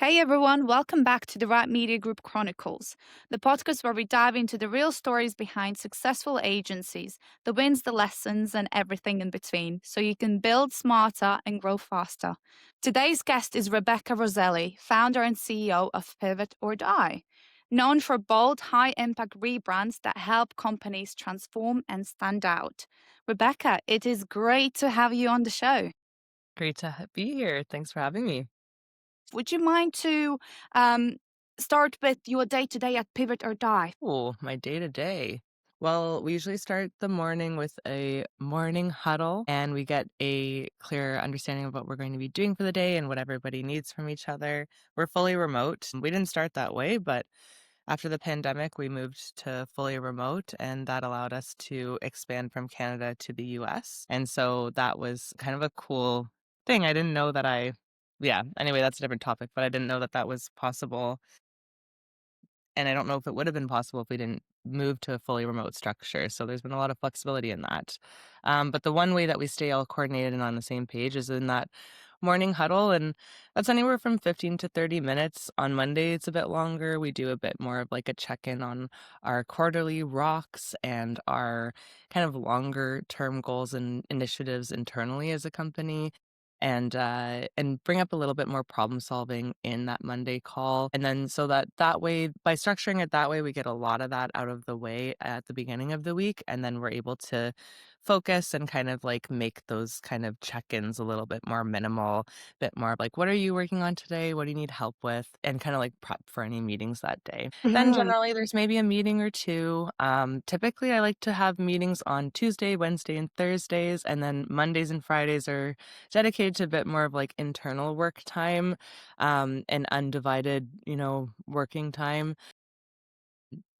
Hey everyone, welcome back to the Right Media Group Chronicles, the podcast where we dive into the real stories behind successful agencies, the wins, the lessons, and everything in between, so you can build smarter and grow faster. Today's guest is Rebecca Rosselli, founder and CEO of Pivot or Die, known for bold, high impact rebrands that help companies transform and stand out. Rebecca, it is great to have you on the show. Great to be here. Thanks for having me. Would you mind to um, start with your day to day at Pivot or Die? Oh, my day to day. Well, we usually start the morning with a morning huddle and we get a clear understanding of what we're going to be doing for the day and what everybody needs from each other. We're fully remote. We didn't start that way, but after the pandemic, we moved to fully remote and that allowed us to expand from Canada to the US. And so that was kind of a cool thing. I didn't know that yeah, anyway, that's a different topic, but I didn't know that that was possible. And I don't know if it would have been possible if we didn't move to a fully remote structure. So there's been a lot of flexibility in that. But the one way that we stay all coordinated and on the same page is in that morning huddle. And that's anywhere from 15 to 30 minutes. On Monday, it's a bit longer. We do a bit more of like a check in on our quarterly rocks and our kind of longer term goals and initiatives internally as a company and bring up a little bit more problem solving in that Monday call. And then so that way, by structuring it that way, we get a lot of that out of the way at the beginning of the week. And then we're able to focus and kind of like make those kind of check-ins a little bit more minimal, bit more of like, what are you working on today? What do you need help with? And kind of like prep for any meetings that day. Then Mhm. generally there's maybe a meeting or two. Typically I like to have meetings on Tuesday, Wednesday, and Thursdays, and then Mondays and Fridays are dedicated to a bit more of like internal work time, and undivided, working time.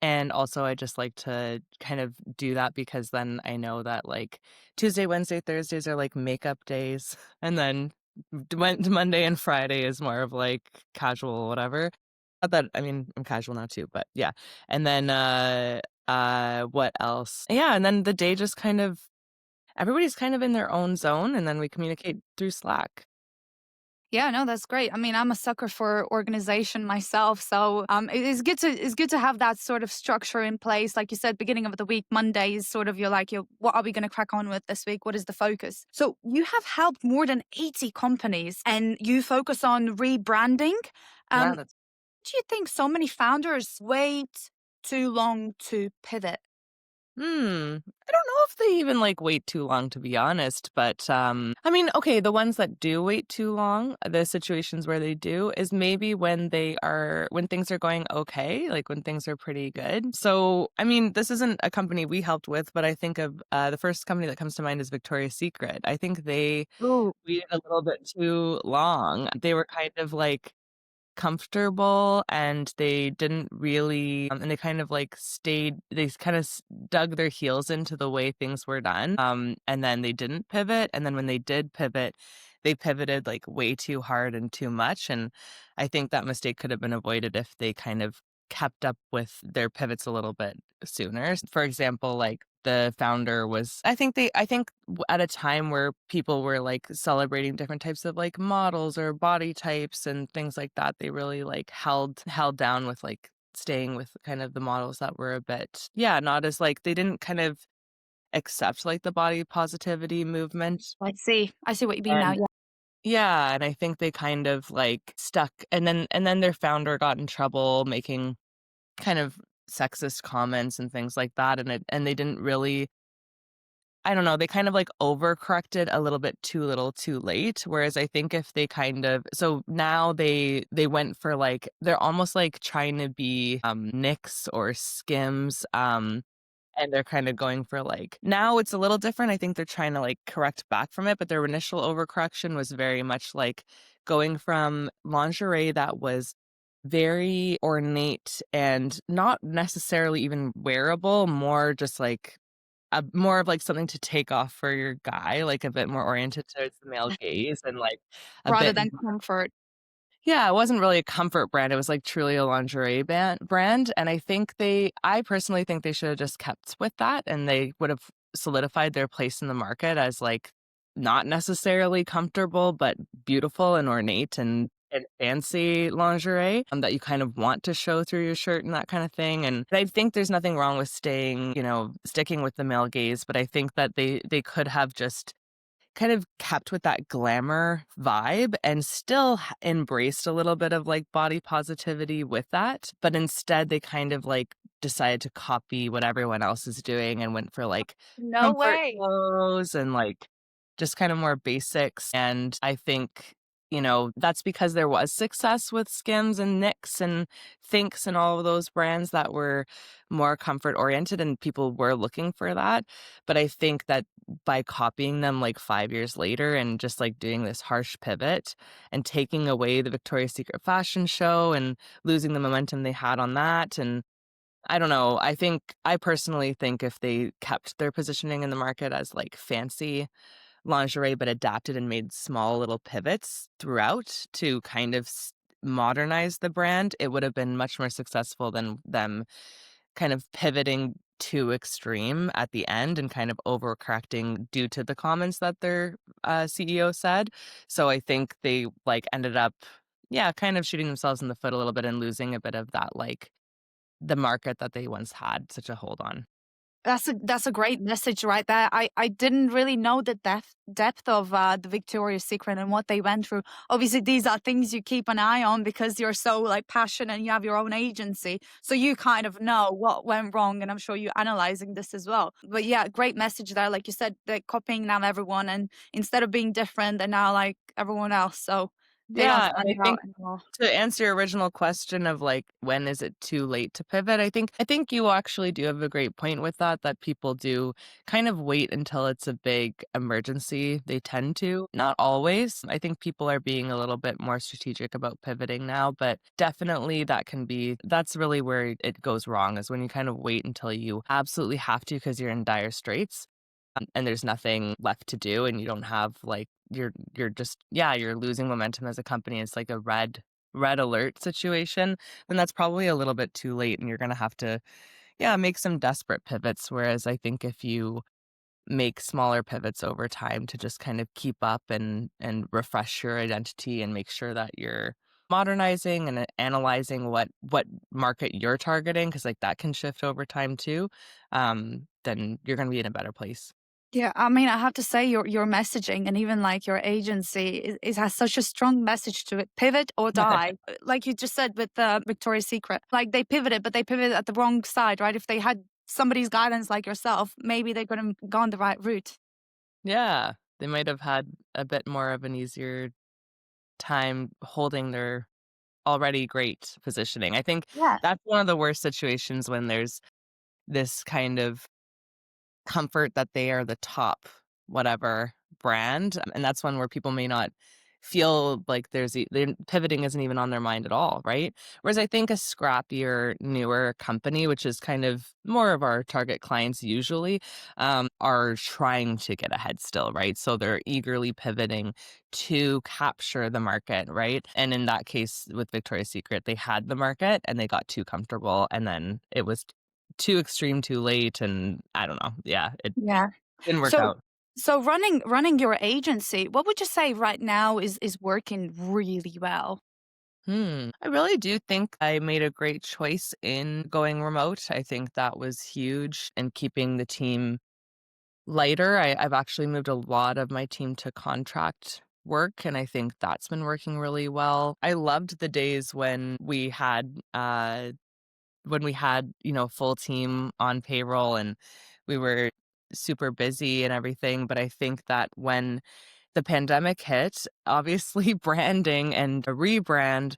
And also I just like to kind of do that because then I know that like Tuesday, Wednesday, Thursdays are like makeup days. And then Monday and Friday is more of like casual, whatever. Not that I mean I'm casual now too, but yeah. And then what else? Yeah, and then the day just kind of everybody's kind of in their own zone and then we communicate through Slack. Yeah, no, that's great. I mean, I'm a sucker for organization myself, so it's good to have that sort of structure in place. Like you said, beginning of the week, Monday is sort of you're like, what are we going to crack on with this week? What is the focus? So you have helped more than 80 companies, and you focus on rebranding. Yeah, Do you think so many founders wait too long to pivot? I don't know if they even, like, wait too long, to be honest, but, I mean, okay, the ones that do wait too long, the situations where they do is maybe when things are going okay, like, when things are pretty good. So, I mean, this isn't a company we helped with, but I think of, the first company that comes to mind is Victoria's Secret. I think they Oh, waited a little bit too long. They were kind of, like, comfortable and they didn't really and they kind of like they kind of dug their heels into the way things were done, and then they didn't pivot, and then when they did pivot they pivoted like way too hard and too much, and I think that mistake could have been avoided if they kind of kept up with their pivots a little bit sooner. For example, like the founder was I think at a time where people were like celebrating different types of like models or body types and things like that, they really like held down with like staying with kind of the models that were a bit, yeah, not as like they didn't kind of accept like the body positivity movement. I see. I see what you mean now. Yeah. Yeah, and I think they kind of, like, stuck and then their founder got in trouble making kind of sexist comments and things like that, and they didn't really I don't know, they kind of, like, overcorrected a little bit too little too late, whereas I think if they kind of so now they went for, like they're almost, like, trying to be, Knix or Skims, and they're kinda going for, like now it's a little different, I think they're trying to, like, correct back from it, but their initial overcorrection was very much, like, going from lingerie that was very ornate and not necessarily even wearable, more just, like, more of, like, something to take off for your guy, like, a bit more oriented towards the male gaze and, like, a Rather bit than comfort. yeah, it wasn't really a comfort brand, it was, like, truly a lingerie brand, and I personally think they should have just kept with that, and they would have solidified their place in the market as, like, not necessarily comfortable, but beautiful and ornate and and fancy lingerie, that you kind of want to show through your shirt and that kind of thing. And I think there's nothing wrong with staying, sticking with the male gaze, but I think that they could have just kind of kept with that glamour vibe and still embraced a little bit of like body positivity with that. But instead, they kind of like decided to copy what everyone else is doing and went for like No comfort way. clothes and like just kind of more basics. And I think, that's because there was success with Skims and Knix and Thinks and all of those brands that were more comfort oriented and people were looking for that. But I think that by copying them like 5 years later and just like doing this harsh pivot and taking away the Victoria's Secret fashion show and losing the momentum they had on that. And I don't know, I personally think if they kept their positioning in the market as like fancy lingerie, but adapted and made small little pivots throughout to kind of modernize the brand, it would have been much more successful than them kind of pivoting too extreme at the end and kind of overcorrecting due to the comments that their CEO said. So I think they like ended up, yeah, kind of shooting themselves in the foot a little bit and losing a bit of that like the market that they once had such a hold on. That's a great message right there. I didn't really know the depth of the Victoria's Secret and what they went through. Obviously, these are things you keep an eye on because you're so like passionate and you have your own agency, so you kind of know what went wrong. And I'm sure you're analyzing this as well. But yeah, great message there. Like you said, they're copying now everyone, and instead of being different, they're now like everyone else. So they don't Yeah, and stand I out think anymore. to answer your original question of like when is it too late to pivot, I think you actually do have a great point with that people do kind of wait until it's a big emergency. They tend to. Not always. I think people are being a little bit more strategic about pivoting now, but definitely that's really where it goes wrong is when you kind of wait until you absolutely have to because you're in dire straits and there's nothing left to do and you don't have like you're just yeah, you're losing momentum as a company. It's like a red alert situation, then that's probably a little bit too late and you're going to have to yeah, make some desperate pivots. Whereas I think if you make smaller pivots over time to just kind of keep up and refresh your identity and make sure that you're modernizing and analyzing what market you're targeting because like that can shift over time too, then you're going to be in a better place. Yeah, I mean, I have to say your messaging and even like your agency is has such a strong message to it. Pivot or die. Like you just said with Victoria's Secret. Like they pivoted, but they pivoted at the wrong side, right? If they had somebody's guidance like yourself, maybe they could have gone the right route. Yeah, they might have had a bit more of an easier time holding their already great positioning. I think Yeah. that's one of the worst situations when there's this kind of comfort that they are the top whatever brand, and that's one where people may not feel like pivoting isn't even on their mind at all, right? Whereas I think a scrappier, newer company, which is kind of more of our target clients usually, are trying to get ahead still, right? So they're eagerly pivoting to capture the market, right? And in that case with Victoria's Secret, they had the market and they got too comfortable and then it was too extreme too late and I don't know. Yeah, it Yeah. didn't work So out. so running your agency, what would you say right now is working really well? I really do think I made a great choice in going remote. I think that was huge and keeping the team lighter. I've actually moved a lot of my team to contract work, and I think that's been working really well. I loved the days when we had, full team on payroll and we were super busy and everything. But I think that when the pandemic hit, obviously branding and a rebrand,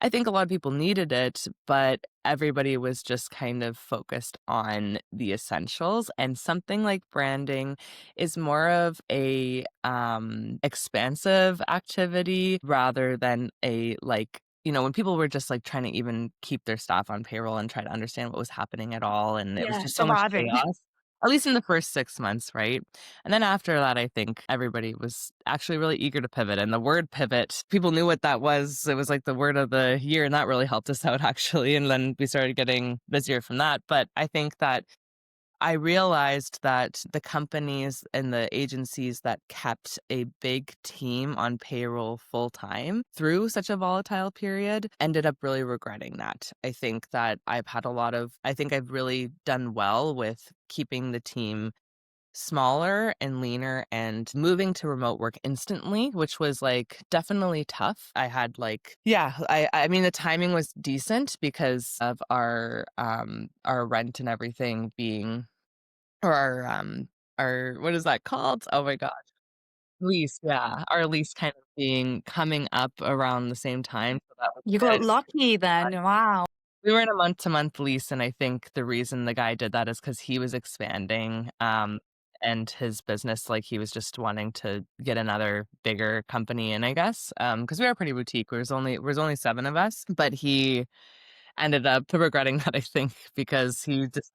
I think a lot of people needed it, but everybody was just kind of focused on the essentials. And something like branding is more of a expansive activity rather than a like when people were just like trying to even keep their staff on payroll and try to understand what was happening at all. And it was Yeah, just so much surviving. chaos, at least in the first 6 months, right? And then after that, I think everybody was actually really eager to pivot. And the word pivot, people knew what that was. It was like the word of the year, and that really helped us out, actually. And then we started getting busier from that. But I think that I realized that the companies and the agencies that kept a big team on payroll full time through such a volatile period ended up really regretting that. I think I've really done well with keeping the team smaller and leaner and moving to remote work instantly, which was like definitely tough. I had like yeah, I mean the timing was decent because of our rent and everything being or our what is that called? Oh my gosh. Lease, yeah. Our lease kind of being coming up around the same time, so that was You got good. lucky then. Wow. We were in a month-to-month lease, and I think the reason the guy did that is because he was expanding, and his business, like, he was just wanting to get another bigger company in, I guess, because we are pretty boutique. There was only 7 of us, but he ended up regretting that, I think, because he just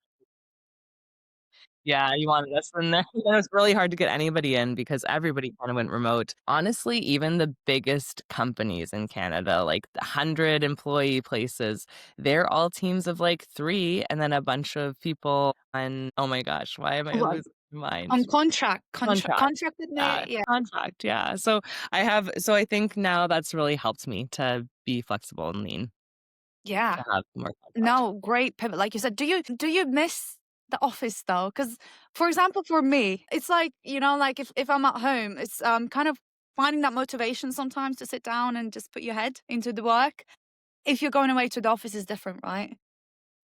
yeah, he wanted us in there. It was really hard to get anybody in because everybody kinda went remote. Honestly, even the biggest companies in Canada, like the 100 employee places, they're all teams of, like, 3 and then a bunch of people on oh my gosh, why am I What? losing my mind? On Contract. contracted Yeah, yeah. contract, yeah. So I think now that's really helped me to be flexible and lean, Yeah. to have more contract. No, great pivot. Like you said, do you miss the office though? Because, for example, for me, it's like, like if I'm at home, it's kind of finding that motivation sometimes to sit down and just put your head into the work. If you're going away to the office is different, right?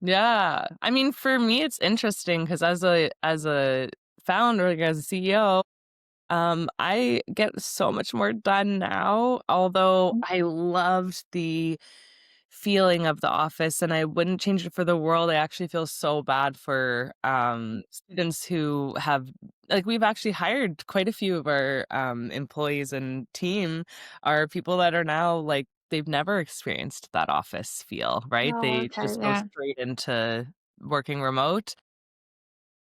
Yeah. I mean, for me, it's interesting because as a founder, like as a CEO, I get so much more done now, although Mm. I loved the feeling of the office and I wouldn't change it for the world. I actually feel so bad for students who have like we've actually hired quite a few of our employees and team are people that are now like they've never experienced that office feel, right? Oh, They okay, just go yeah. straight into working remote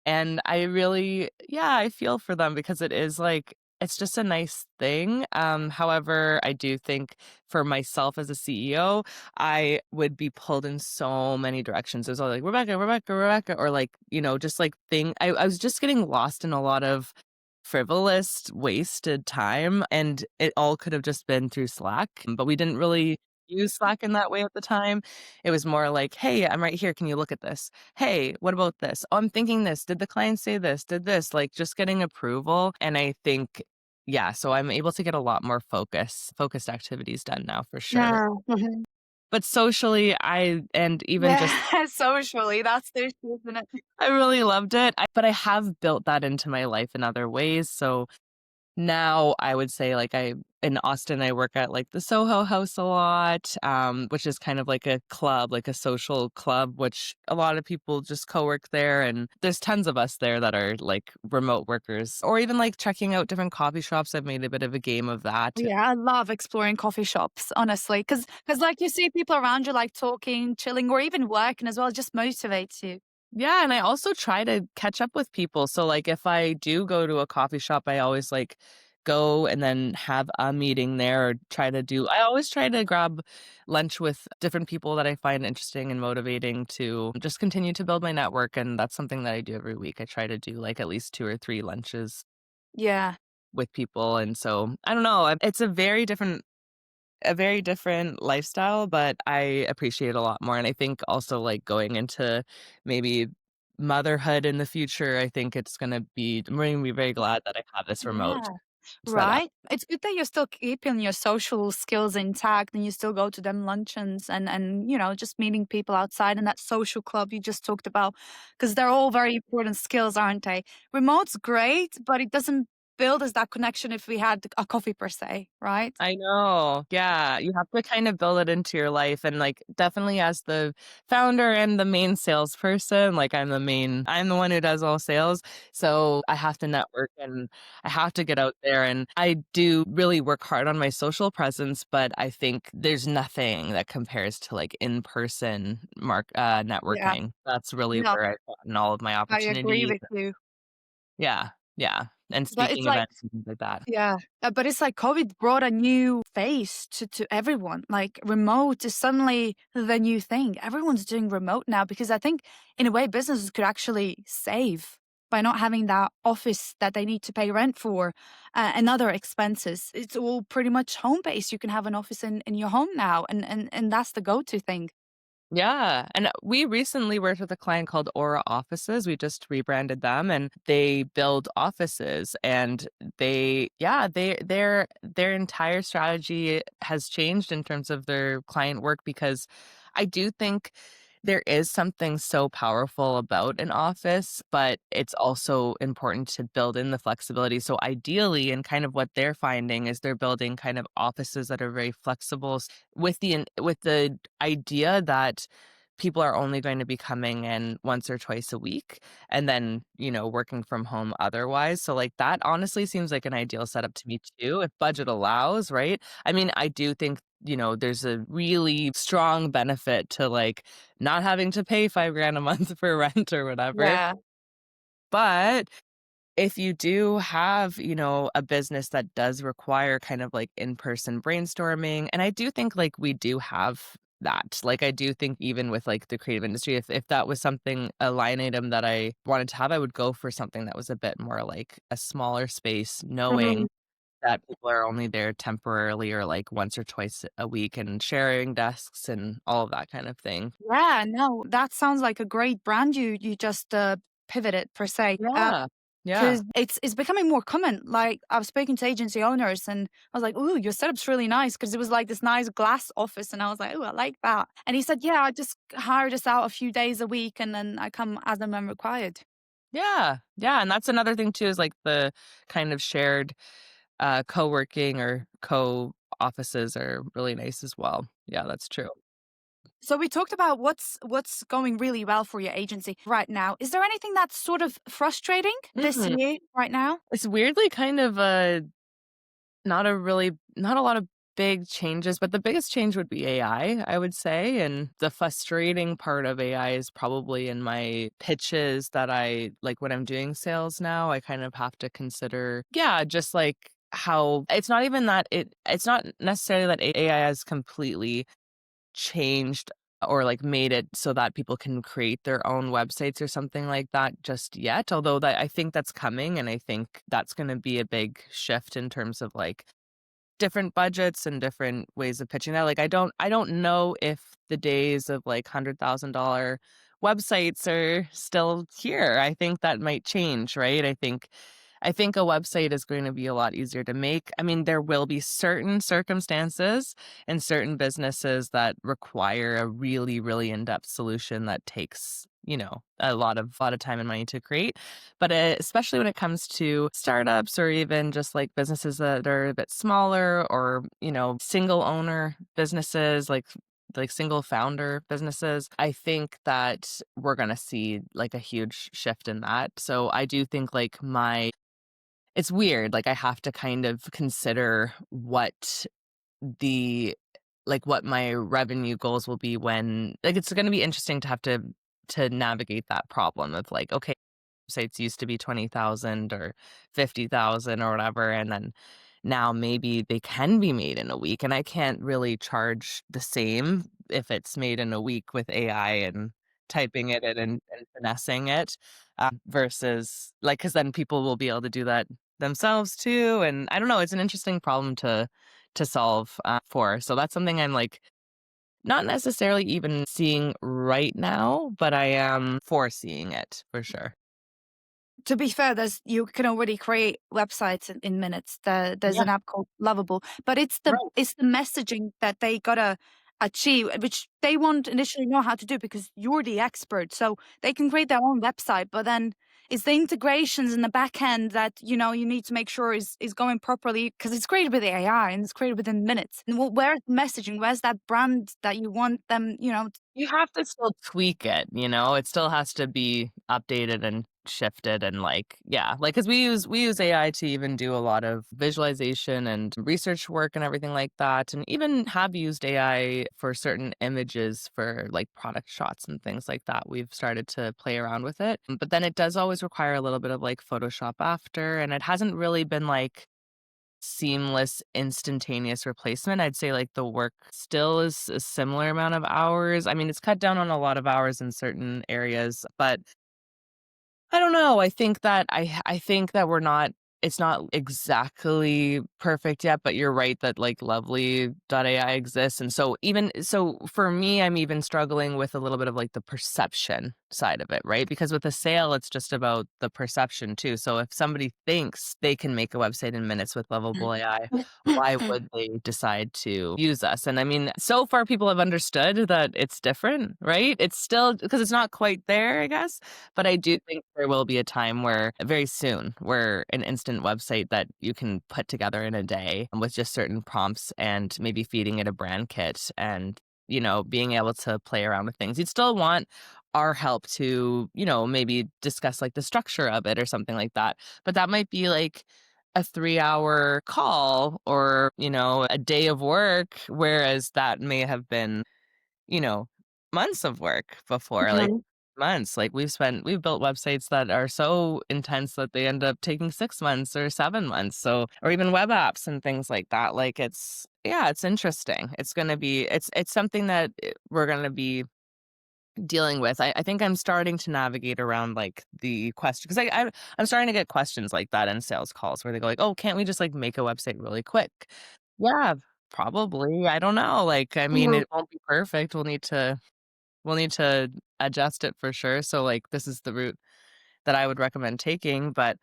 and I really yeah, I feel for them because it is like it's just a nice thing. However, I do think for myself as a CEO, I would be pulled in so many directions. There's all like Rebecca, Rebecca, Rebecca, or like, just like I was just getting lost in a lot of frivolous, wasted time. And it all could have just been through Slack, but we didn't really use Slack in that way at the time. It was more like, hey, I'm right here. Can you look at this? Hey, what about this? Oh, I'm thinking this. Did the client say this? Did this? Like just getting approval. And I think, yeah, so I'm able to get a lot more focused activities done now for sure. Yeah. Mhm. But socially, and even Yeah, just socially, that's the issue, isn't it? I really loved it. But I have built that into my life in other ways. So now I would say, like, in Austin, I work at, like, the Soho House a lot, which is kind of like a club, like a social club, which a lot of people just co-work there, and there's tons of us there that are, like, remote workers, or even, like, checking out different coffee shops. I've made a bit of a game of that. Yeah, I love exploring coffee shops, honestly, because like, you see people around you, like, talking, chilling, or even working as well, it just motivates you. Yeah, and I also try to catch up with people. So, like, if I do go to a coffee shop, I always, like, go and then have a meeting there or I always try to grab lunch with different people that I find interesting and motivating to just continue to build my network, and that's something that I do every week. I try to do, like, at least 2 or 3 lunches Yeah. with people, and so, I don't know, it's a very different lifestyle, but I appreciate it a lot more, and I think also, like, going into maybe motherhood in the future, I think I'm going to be very glad that I have this remote Yeah. setup. Right? It's good that you're still keeping your social skills intact and you still go to them luncheons and just meeting people outside in that social club you just talked about because they're all very important skills, aren't they? Remote's great, but it doesn't build us that connection if we had a coffee per se, right? I know. Yeah, you have to kind of build it into your life and, like, definitely as the founder and the main salesperson, like, I'm the one who does all sales, so I have to network and I have to get out there, and I do really work hard on my social presence, but I think there's nothing that compares to, like, in-person Yeah. networking. That's really No, where I've gotten all of my I agree opportunities. with you. Yeah, yeah. and But it's speaking like, events and things like that. yeah, but it's like COVID brought a new face to everyone. Like remote is suddenly the new thing. Everyone's doing remote now because I think in a way businesses could actually save by not having that office that they need to pay rent for and other expenses. It's all pretty much home based. You can have an office in your home now, and that's the go to thing. Yeah, and we recently worked with a client called Aura Offices. We just rebranded them, and they build offices, and their entire strategy has changed in terms of their client work because I do think there is something so powerful about an office, but it's also important to build in the flexibility. So ideally, and kind of what they're finding is they're building kind of offices that are very flexible with the idea that people are only going to be coming in once or twice a week and then, working from home otherwise. So like that honestly seems like an ideal setup to me too, if budget allows, right? I mean, I do think there's a really strong benefit to like not having to pay 5 grand a month for rent or whatever. Yeah. But if you do have, a business that does require kind of like in-person brainstorming, and I do think like we do have that. Like I do think even with like the creative industry, if that was something a line item that I wanted to have, I would go for something that was a bit more like a smaller space, knowing that people are only there temporarily or like once or twice a week and sharing desks and all of that kind of thing. Yeah, no, that sounds like a great brand you just pivoted per se. Yeah. Yeah. Because it's becoming more common. Like I've spoken to agency owners, and I was like, "Ooh, your setup's really nice." Because it was like this nice glass office, and I was like, "Ooh, I like that." And he said, "Yeah, I just hire this out a few days a week, and then I come as and when required." Yeah. Yeah. And that's another thing too is like the kind of shared co-working or co-offices are really nice as well. Yeah, that's true. So we talked about what's going really well for your agency right now. Is there anything that's sort of frustrating this Mm. year right now? It's weirdly kind of not a lot of big changes, but the biggest change would be I would say. And the frustrating part of AI is probably in my pitches that I like when I'm doing sales now, I kind of have to consider, yeah, just like how it's not necessarily that AI has completely changed or like made it so that people can create their own websites or something like that just yet. Although that I think that's coming and I think that's going to be a big shift in terms of like different budgets and different ways of pitching that. Like I don't know if the days of like $100,000 websites are still here. I think that might change, right? I think a website is going to be a lot easier to make. I mean, there will be certain circumstances and certain businesses that require a really, really in-depth solution that takes, a lot of time and money to create. But especially when it comes to startups or even just like businesses that are a bit smaller or, single owner businesses like single founder businesses, I think that we're going to see like a huge shift in that. So I do think like it's weird, like, I have to kind of consider the what my revenue goals will be when like, it's gonna be interesting to have to navigate that problem of, like, okay, sites used to be 20,000 or 50,000 or whatever, and then now maybe they can be made in a week, and I can't really charge the same if it's made in a week with AI and typing it in and finessing it, versus like because then people will be able to do that themselves too, and I don't know, it's an interesting problem to solve, for. So that's something I'm, like, not necessarily even seeing right now, but I am foreseeing it for sure. To be fair, you can already create websites in minutes. There's Yeah, an app called Lovable, but right. it's the messaging that they gotta achieve, which they won't initially know how to do because you're the expert. So they can create their own website, but then it's the integrations in the back end that you need to make sure is going properly because it's created with AI and it's created within minutes. And where's the messaging? Where's that brand that you want them? You have to still tweak it, it still has to be updated and shifted and like, yeah, like, because we use AI to even do a lot of visualization and research work and everything like that, and even have used AI for certain images for like product shots and things like that. We've started to play around with it, but then it does always require a little bit of like Photoshop after, and it hasn't really been like seamless, instantaneous replacement. I'd say like the work still is a similar amount of hours. I mean, it's cut down on a lot of hours in certain areas, but I don't know. I think that we're not it's not exactly perfect yet, but you're right that like Lovely.ai exists. And so for me, I'm even struggling with a little bit of like the perception side of it, right? Because with a sale, it's just about the perception too. So if somebody thinks they can make a website in minutes with Lovable AI, why would they decide to use us? And I mean, so far people have understood that it's different, right? It's still because it's not quite there, I guess. But I do think there will be a time where very soon, where an instant website that you can put together in a day with just certain prompts and maybe feeding it a brand kit and, being able to play around with things. You'd still want our help to, maybe discuss like the structure of it or something like that. But that might be like a 3-hour call or, a day of work, whereas that may have been you know, months of work before, like Mhm. months. Like we've built websites that are so intense that they end up taking 6 months or 7 months. So, or even web apps and things like that. Like yeah, it's interesting. It's something that we're going to be dealing with. I think I'm starting to navigate around like the question because I'm starting to get questions like that in sales calls where they go like, "Oh, can't we just like make a website really quick?" Yeah, probably. I don't know. Like, I mean, Mhm. it won't be perfect. We'll need to adjust it for sure. So like this is the route that I would recommend taking, but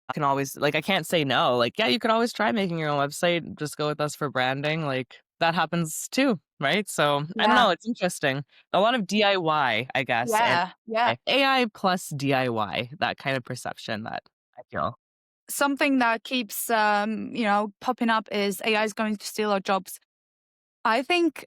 I can always like I can't say no. Like, yeah, you could always try making your own website, just go with us for branding. Like that happens too, right? So I don't Yeah. know, it's interesting. A lot of DIY, I guess, and Yeah. Yeah. AI plus DIY, that kind of perception that I feel. Something that keeps, popping up is AI is going to steal our jobs. I think,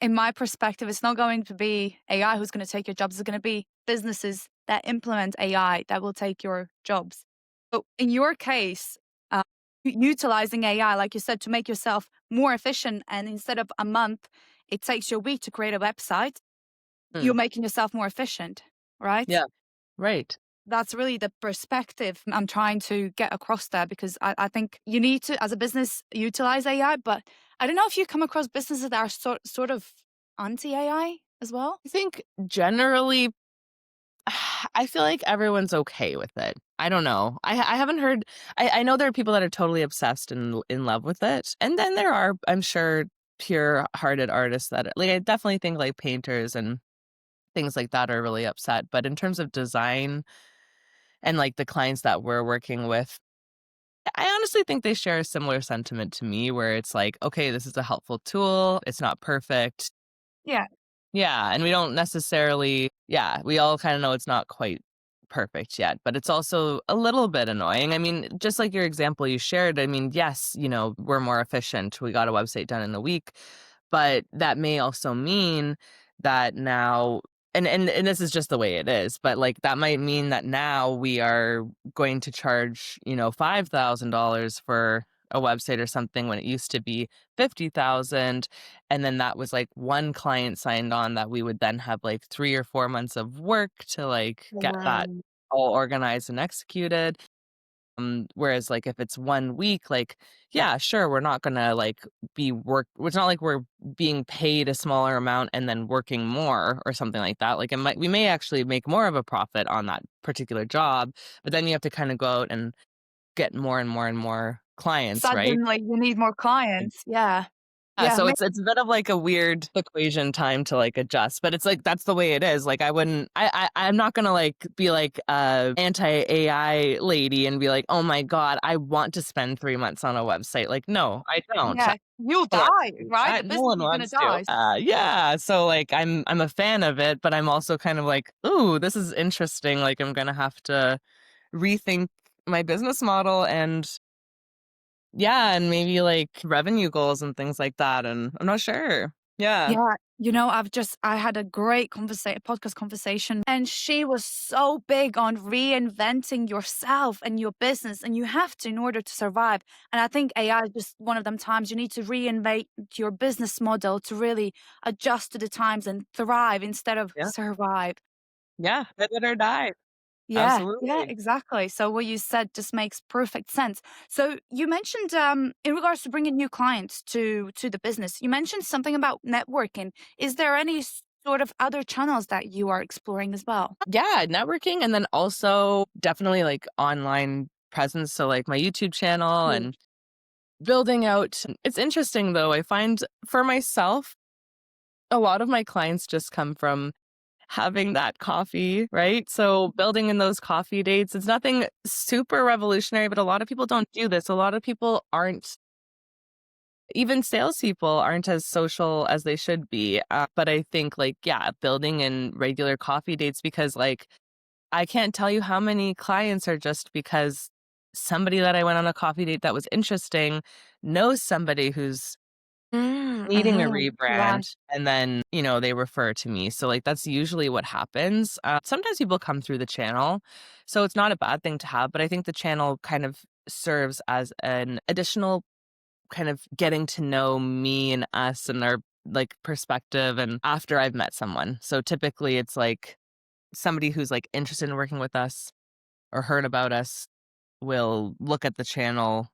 in my perspective, it's not going to be AI who's going to take your jobs. It's going to be businesses that implement AI that will take your jobs. So, in your case, uh, utilizing AI, like you said, to make yourself more efficient, and instead of a month, it takes you a week to create a website, Hmm. you're making yourself more efficient, right? Yeah, right. That's really the perspective I'm trying to get across there because I think you need to, as a business, utilize AI. But I don't know if you come across businesses that are sort of anti AI as well. I think generally I feel like everyone's okay with it. I don't know. I haven't heard. I know there are people that are totally obsessed and in love with it, and then there are, I'm sure, pure-hearted artists that like. I definitely think like painters and things like that are really upset. But in terms of design and like the clients that we're working with, I honestly think they share a similar sentiment to me, where it's like, okay, this is a helpful tool. It's not perfect. Yeah. Yeah, and we don't necessarily yeah, we all kinda know it's not quite perfect yet, but it's also a little bit annoying. I mean, just like your example you shared, I mean, yes, we're more efficient. We got a website done in a week, but that may also mean that now and this is just the way it is, but, like, that might mean that now we are going to charge, $5,000 for a website or something when it used to be 50,000, and then that was, like, one client signed on that we would then have, like, 3 or 4 months of work to, like, get that Um, all organized and executed. Whereas, like, if it's 1 week, like, yeah, sure, we're not gonna, like, it's not like we're being paid a smaller amount and then working more or something like that. Like, we may actually make more of a profit on that particular job, but then you have to kinda go out and get more and more and more clients, right? Suddenly, you need more clients. Yeah. Yeah, Yeah. so it's a bit of like a weird equation time to like adjust, but it's like that's the way it is. Like I wouldn't I'm not gonna like be like a anti-AI lady and be like, oh my God, I want to spend 3 months on a website. Like, no, I don't. Yeah. You'll No one wants die, to do right? The that. No business one is going to wants to. die. Yeah. So like I'm a fan of it, but I'm also kind of like, ooh, this is interesting. Like I'm gonna have to rethink my business model and yeah, and maybe like revenue goals and things like that. And I'm not sure. Yeah. Yeah. I had a great podcast conversation, and she was so big on reinventing yourself and your business, and you have to in order to survive. And I think AI is just one of them times you need to reinvent your business model to really adjust to the times and thrive instead of Yeah. survive. Yeah. Live it or die. Yeah, yeah, Absolutely. exactly. So what you said just makes perfect sense. So you mentioned in regards to bringing new clients to the business, you mentioned something about networking. Is there any sort of other channels that you are exploring as well? Yeah, networking and then also definitely like online presence. So like my YouTube channel Cool. and building out. It's interesting though. I find for myself, a lot of my clients just come from having that coffee, right? So building in those coffee dates, it's nothing super revolutionary, but a lot of people don't do this. A lot of people aren't, even salespeople aren't as social as they should be. But I think like, yeah, building in regular coffee dates because like I can't tell you how many clients are just because somebody that I went on a coffee date that was interesting knows somebody who's needing a Yeah. rebrand and then, they refer to me. So like that's usually what happens. Sometimes people come through the channel. So it's not a bad thing to have, but I think the channel kind of serves as an additional kind of getting to know me and us and our like perspective and after I've met someone. So typically it's like somebody who's like interested in working with us or heard about us will look at the channel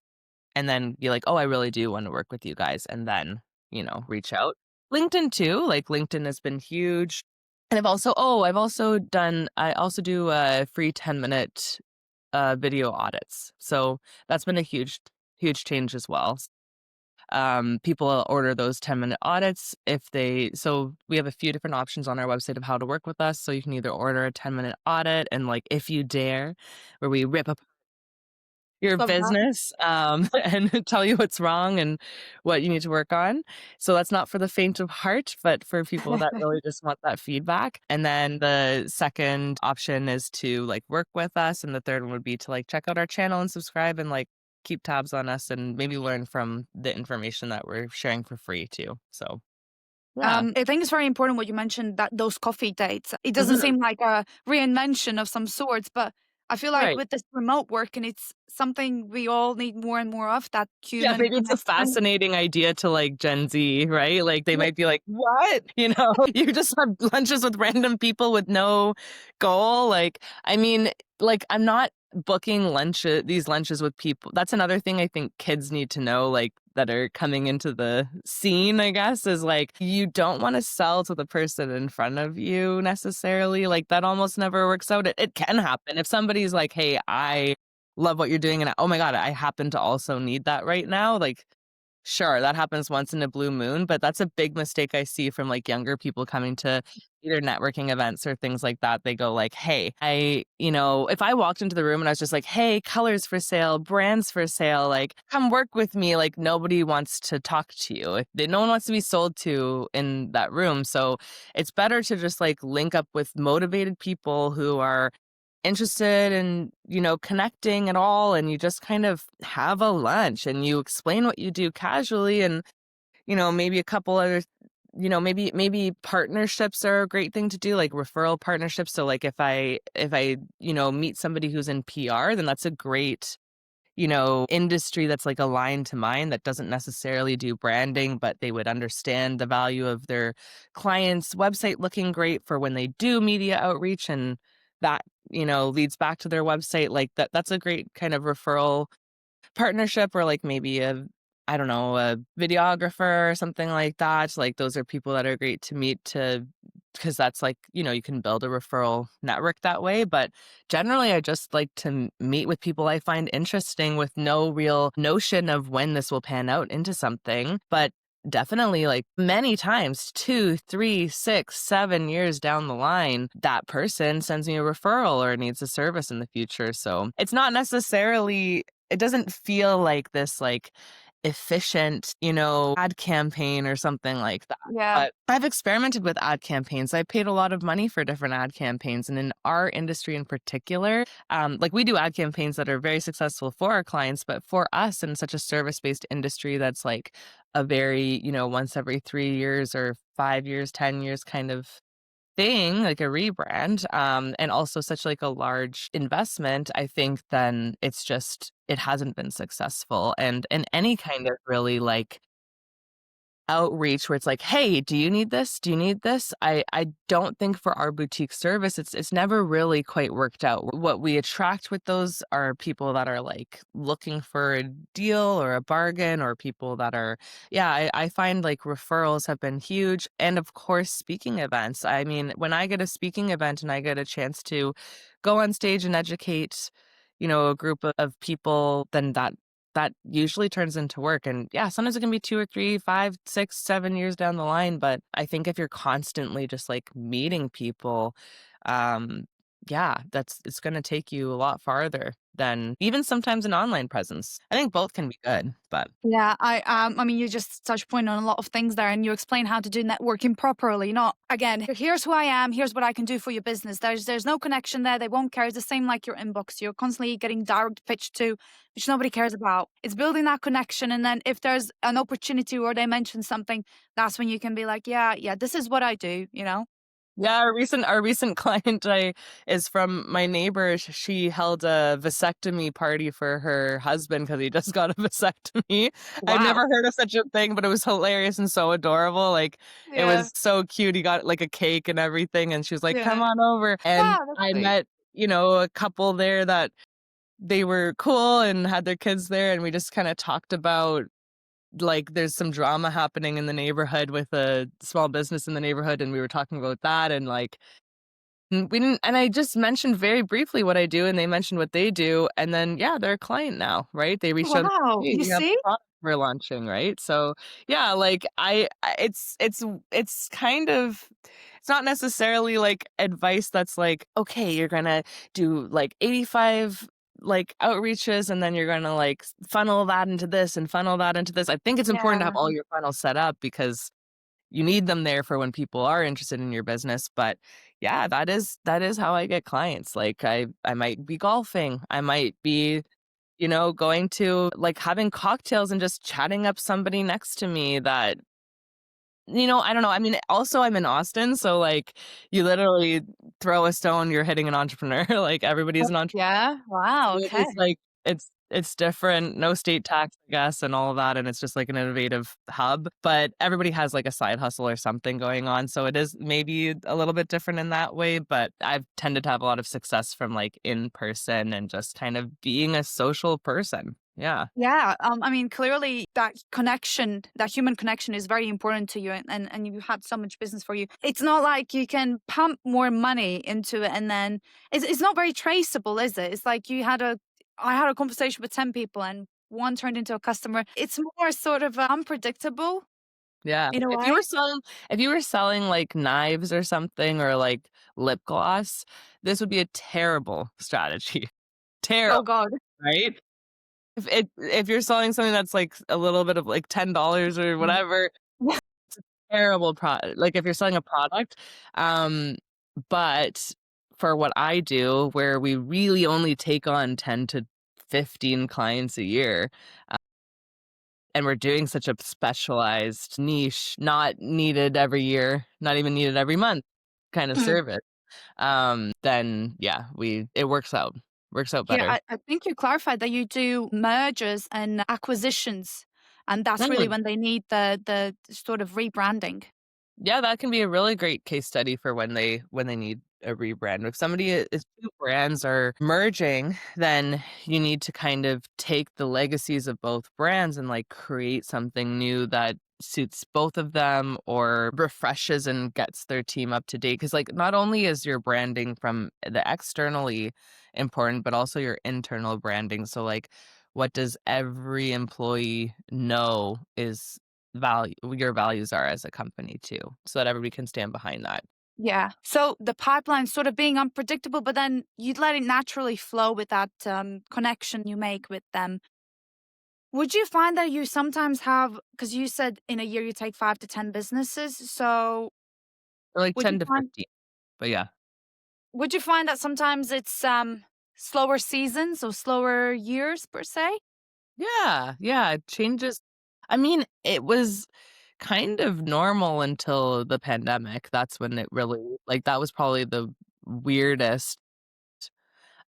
and then be like, "Oh, I really do want to work with you guys," and then, reach out. LinkedIn too, like LinkedIn has been huge. And I also do a free 10-minute video audits. So that's been a huge change as well. People order those 10-minute audits so we have a few different options on our website of how to work with us. So you can either order a 10-minute audit and like if you dare, where we rip your Love that. business, and tell you what's wrong and what you need to work on. So that's not for the faint of heart, but for people that really just want that feedback. And then the second option is to like work with us. And the third one would be to like check out our channel and subscribe and like keep tabs on us and maybe learn from the information that we're sharing for free too. So yeah. I think it's very important what you mentioned that those coffee dates. It doesn't Mhm. seem like a reinvention of some sorts, but I feel like Right. with this remote work and it's something we all need more and more of that Yeah, human maybe it's a connection. fascinating idea to, like, Gen Z, right? Like, they might be like, "What?" You just have lunches with random people with no goal, like, I mean, like, I'm not booking these lunches with people that's another thing I think kids need to know, like, that are coming into the scene, I guess, is, like, you don't wanna sell to the person in front of you necessarily, like, that almost never works out. It can happen. If somebody's like, "Hey, I love what you're doing, and oh my god, I happen to also need that right now." Like, sure, that happens once in a blue moon, but that's a big mistake I see from like younger people coming to either networking events or things like that. They go like, "Hey, if I walked into the room and I was just like, "Hey, colors for sale, brands for sale, like come work with me." Like nobody wants to talk to you. No one wants to be sold to in that room. So it's better to just like link up with motivated people who are interested in, connecting at all, and you just kind of have a lunch and you explain what you do casually and, maybe a couple other maybe partnerships are a great thing to do, like referral partnerships. So like if I, meet somebody who's in PR, then that's a great, industry that's like aligned to mine that doesn't necessarily do branding, but they would understand the value of their client's website looking great for when they do media outreach and that, leads back to their website. Like that's a great kind of referral partnership or like maybe I don't know, a videographer or something like that. Like those are people that are great to meet to because that's like, you can build a referral network that way. But generally, I just like to meet with people I find interesting with no real notion of when this will pan out into something. But definitely, like many times, 2, 3, 6, 7 years down the line, that person sends me a referral or needs a service in the future. So it's not necessarily, it doesn't feel like this like efficient, ad campaign or something like that. Yeah. But I've experimented with ad campaigns. I paid a lot of money for different ad campaigns. And in our industry in particular, like we do ad campaigns that are very successful for our clients, but for us in such a service based industry that's like a very, once every 3 years or 5 years, 10 years kind of thing, like a rebrand, and also such like a large investment, I think then it hasn't been successful. And in any kind of really like outreach where it's like, "Hey, do you need this? Do you need this?" I don't think for our boutique service, it's never really quite worked out. What we attract with those are people that are, like, looking for a deal or a bargain or people that are yeah, I find, like, referrals have been huge, and, of course, speaking events. I mean, when I get a speaking event and I get a chance to go on stage and educate, a group of people, then that usually turns into work. And yeah, sometimes it can be 2 or 3, 5, 6, 7 years down the line. But I think if you're constantly just like meeting people, um, yeah, it's gonna take you a lot farther than even sometimes an online presence. I think both can be good, but Yeah, I mean, you just touch point on a lot of things there, and you explain how to do networking properly. Not again, here's who I am, here's what I can do for your business. There's no connection there. They won't care. It's the same like your inbox. You're constantly getting direct pitched to, which nobody cares about. It's building that connection, and then if there's an opportunity or they mention something, that's when you can be like, yeah, yeah, this is what I do. You know? yeah, our recent client is from my neighbor. She held a vasectomy party for her husband because he just got a vasectomy. I'd Wow. never heard of such a thing, but it was hilarious and so adorable. Like it Yeah. was so cute. He got like a cake and everything, and she was like, "Come Yeah. on over." And Wow, that's I sweet. met, a couple there that they were cool and had their kids there, and we just kind of talked about like there's some drama happening in the neighborhood with a small business in the neighborhood, and we were talking about that and like we didn't and I just mentioned very briefly what I do, and they mentioned what they do, and then, yeah, they're a client now, right? They reached out and Wow. said, "Hey, You we have see? a product we're launching," right? So, yeah, like, it's kind of it's not necessarily, like, advice that's like, "Okay, you're gonna do, like, 85, like, outreaches, and then you're gonna, like, funnel that into this and funnel that into this." I think it's important to have Yeah. all your funnels set up because you need them there for when people are interested in your business. But yeah, that is how I get clients. Like I might be golfing. I might be, going to like having cocktails and just chatting up somebody next to me that I don't know. I mean, also I'm in Austin, so like you literally throw a stone, you're hitting an entrepreneur. Like everybody's an entrepreneur. Yeah. Wow. It Okay. is like it's different, no state tax, I guess, and all of that, and it's just like an innovative hub, but everybody has like a side hustle or something going on, so it is maybe a little bit different in that way, but I've tended to have a lot of success from like in person and just kind of being a social person. Yeah. Yeah, I mean, clearly that connection, that human connection is very important to you and you had so much business for you. It's not like you can pump more money into it and then it's not very traceable, is it? It's like I had a conversation with 10 people and one turned into a customer. It's more sort of unpredictable Yeah. in a If you way. were selling if you were selling like knives or something or like lip gloss, this would be a terrible strategy. Oh Terrible, God. right? If you're selling something that's, like, a little bit of, like, $10 or Mm. whatever, terrible product. Like, if you're selling a product, um, but for what I do, where we really only take on 10 to 15 clients a year, uh, and we're doing such a specialized niche, not needed every year, not even needed every month kind of Mm. service, then, yeah, we it works out Here, better. I think you clarified that you do mergers and acquisitions, and that's really Mm. when they need the sort of rebranding. Yeah, that can be a really great case study for when they need a rebrand. If somebody is two brands are merging, then you need to kind of take the legacies of both brands and like create something new that suits both of them or refreshes and gets their team up to date. Because like not only is your branding from the externally important, but also your internal branding. So like what does every employee know is your values are as a company too, so that everybody can stand behind that. Yeah. So the pipeline sort of being unpredictable, but then you'd let it naturally flow with that connection you make with them. Would you find that you sometimes have, because you said in a year you take 5 to 10 businesses, so Or like would you 10 to find 15, but yeah. would you find that sometimes it's, slower seasons or slower years per se? Yeah, yeah, it changes. I mean, it was kind of normal until the pandemic. That's when it really like, that was probably the weirdest.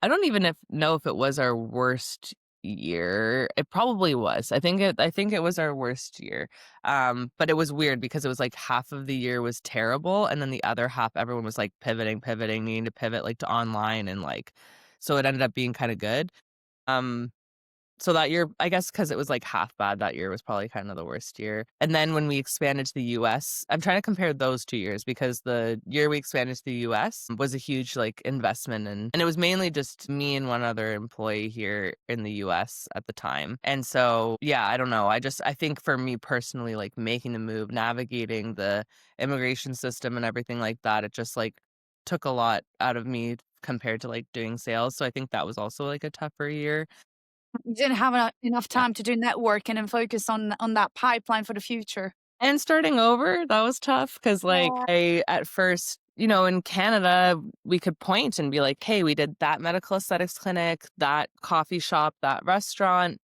I don't even know if it was our worst year. It probably was. I think it was our worst year. But it was weird because it was like half of the year was terrible, and then the other half everyone was like pivoting, needing to pivot like to online and like so it ended up being kind of good. Um so that year, I guess, because it was, like, half bad that year was probably kind of the worst year, and then when we expanded to the US, I'm trying to compare those 2 years because the year we expanded to the US was a huge, like, investment, and it was mainly just me and one other employee here in the US at the time, and so, yeah, I don't know, I think for me personally, like, making the move, navigating the immigration system and everything like that, it just, like, took a lot out of me compared to, like, doing sales, so I think that was also, like, a tougher year. You didn't have enough time to do networking and focus on that pipeline for the future. And starting over, that was tough because, like, Yeah. I at first, in Canada, we could point and be like, "Hey, we did that medical aesthetics clinic, that coffee shop, that restaurant."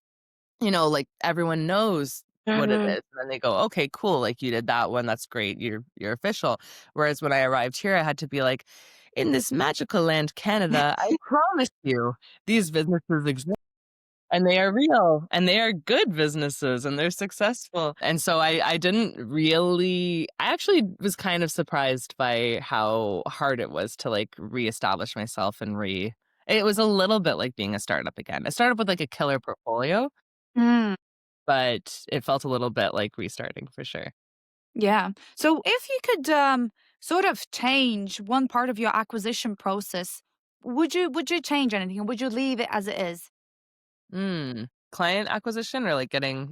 Like, everyone knows what it Mhm. is, and then they go, "Okay, cool, like, you did that one, that's great, you're official." Whereas when I arrived here, I had to be like, "In this magical land, Canada, I promise you, these businesses exist." And they are real, and they are good businesses, and they're successful. And so I didn't really I actually was kind of surprised by how hard it was to, like, reestablish myself and it was a little bit like being a startup again. I started with, like, a killer portfolio, Mm, but it felt a little bit like restarting for sure. yeah. So if you could, sort of change one part of your acquisition process, would you change anything, or would you leave it as it is? Client acquisition or, like, getting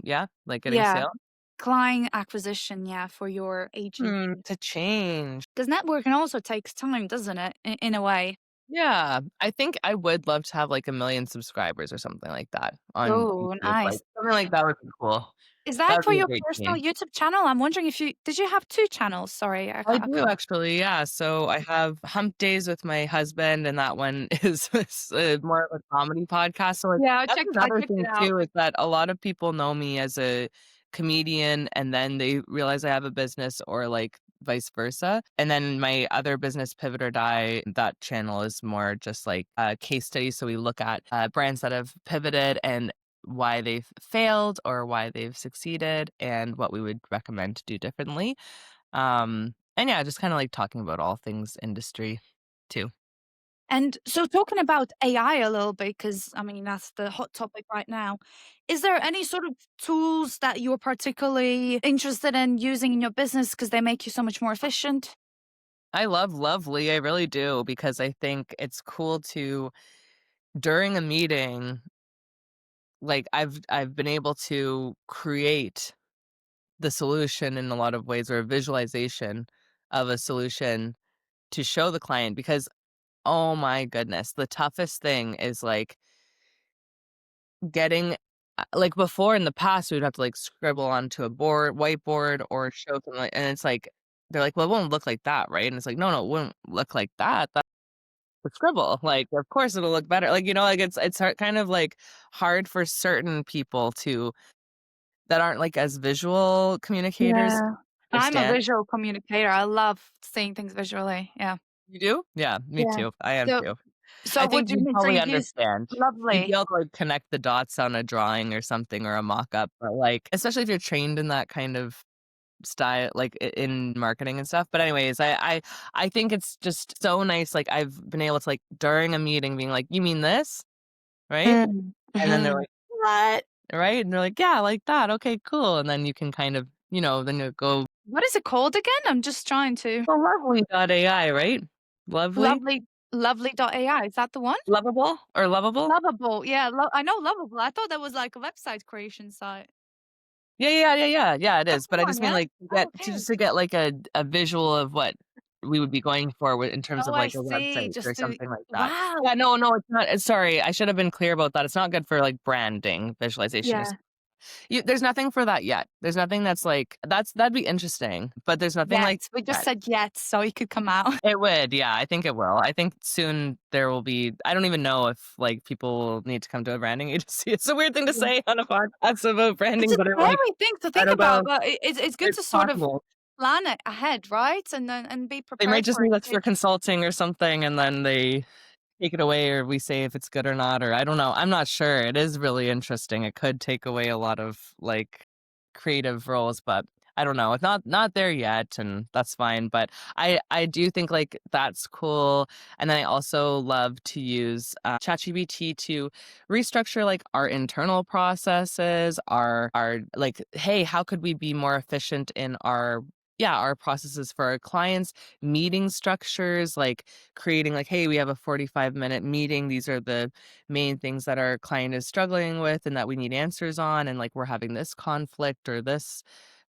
Yeah. sale? Client acquisition, yeah, for your agency. To change. 'Cause networking also takes time, doesn't it, in a way? Yeah, I think I would love to have, like, 1,000,000 subscribers or something like that on Oh, YouTube, like, nice. something like that would be cool. Is That that would for be a your great personal change. YouTube channel? I'm wondering if you did you have 2 channels? Sorry, I I do can't. actually, yeah, so I have Hump Days with my husband, and that one is more of a comedy podcast, so, like, Yeah, that's I another checked it thing out. too, is that a lot of people know me as a comedian, and then they realize I have a business or, like, vice versa, and then my other business, Pivot or Die, that channel is more just, like, a case study, so we look at, brands that have pivoted and why they've failed or why they've succeeded and what we would recommend to do differently. And yeah, just kinda like talking about all things industry too. And so talking about AI a little bit, because I mean, that's the hot topic right now. Is there any sort of tools that you're particularly interested in using in your business because they make you so much more efficient? I love Lovely, I really do, because I think it's cool to during a meeting, like, I've been able to create the solution in a lot of ways or a visualization of a solution to show the client because, oh my goodness, the toughest thing is, like, getting like, before in the past, we'd have to, like, scribble onto a whiteboard or show them, like and it's like they're like, "Well, it won't look like that, right?" And it's like, "No, no, it wouldn't look like that. That's a scribble. Like, of course it'll look better." Like, like, it's kind of, like, hard for certain people that aren't, like, as visual communicators Yeah. I'm a understand. visual communicator. I love seeing things visually. Yeah. You do? Yeah, me Yeah. too. I am So too. so I would think you you'd so probably you've used understand. You'd be Lovely. able to, like, connect the dots on a drawing or something or a mock-up, but, like especially if you're trained in that kind of style like, in marketing and stuff, but anyways, I think it's just so nice, like, I've been able to, like, during a meeting being like, "You mean this?" Right? Mm. And then they're Mhm. like, "What?" Right? And they're like, "Yeah, like that, okay, cool," and then you can kind of, then you go, What is it called again? I'm just trying to "Oh, Lovely.ai," right? Lovely? Lovely.ai, is that the one? Lovable or lovable? Lovable, yeah, I know Lovable. I thought that was like a website creation site. Yeah, it That's is, the but I one, just mean, yeah? like, Oh, just okay. to get, like, a visual of what we would be going for in terms Oh, of, I like, a see, website or just to something like that. wow. Yeah, no, it's not sorry, I should have been clear about that, it's not good for, like, branding visualization, it's Yeah. There's nothing for that yet. There's nothing that's like that'd be interesting, but there's nothing Yet. like We just that. said yet, so it could come out. It would, yeah, I think it will. I think soon there will be I don't even know if, like, people will need to come to a branding agency. It's a weird thing to Yeah. say on a podcast about It's branding, a but I'm like, scary thing to I think don't about, know. but it's good It's to sort of possible. plan it ahead, right? And be They might prepared just for it need us too. for consulting or something, and then they take it away or we say if it's good or not, or I don't know. I'm not sure. It is really interesting. It could take away a lot of, like, creative roles, but I don't know. It's not there yet, and that's fine, but I do think, like, that's cool, and then I also love to use, ChatGPT to restructure, like, our internal processes, our like, "Hey, how could we be more efficient in our" yeah, our processes for our clients, meeting structures, like, creating like, "Hey, we have a 45-minute meeting. These are the main things that our client is struggling with and that we need answers on, and, like, we're having this conflict or this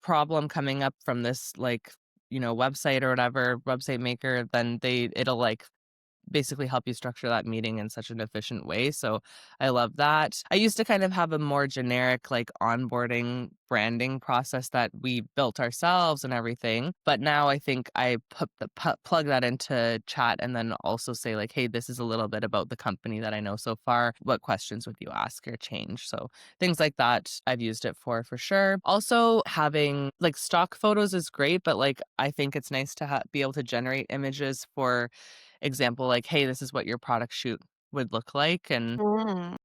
problem coming up from this, like, website or whatever, website maker," then it'll, like, basically help you structure that meeting in such an efficient way. So I love that. I used to kind of have a more generic like onboarding branding process that we built ourselves and everything. But now I think I plug that into chat and then also say like, hey, this is a little bit about the company that I know so far. What questions would you ask or change? So things like that I've used it for sure. Also having like stock photos is great, but like I think it's nice to be able to generate images for example, like, "Hey, this is what your product shoot would look like," and Mm.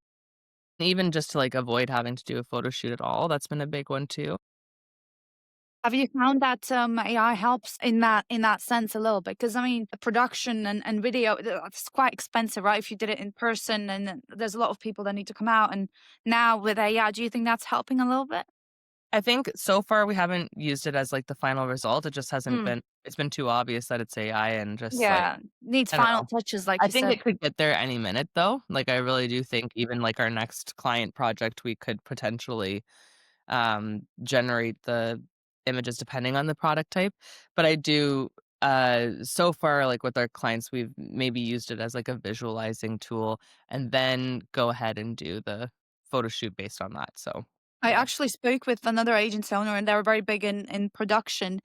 even just to, like, avoid having to do a photo shoot at all, that's been a big one too. Have you found that AI helps in that sense a little bit? Because I mean, production and video it's quite expensive, right? If you did it in person, and then there's a lot of people that need to come out. And now with AI, do you think that's helping a little bit? I think so far we haven't used it as, like, the final result, it just hasn't Mm. been it's been too obvious that it's AI and just, like, Yeah, needs I don't final know. touches, like I you think said. it could get there any minute though, like, I really do think even, like, our next client project, we could potentially generate the images depending on the product type. But I do so far, like with our clients, we've maybe used it as like a visualizing tool and then go ahead and do the photo shoot based on that. So I yeah. actually spoke with another agency owner, and they were very big in production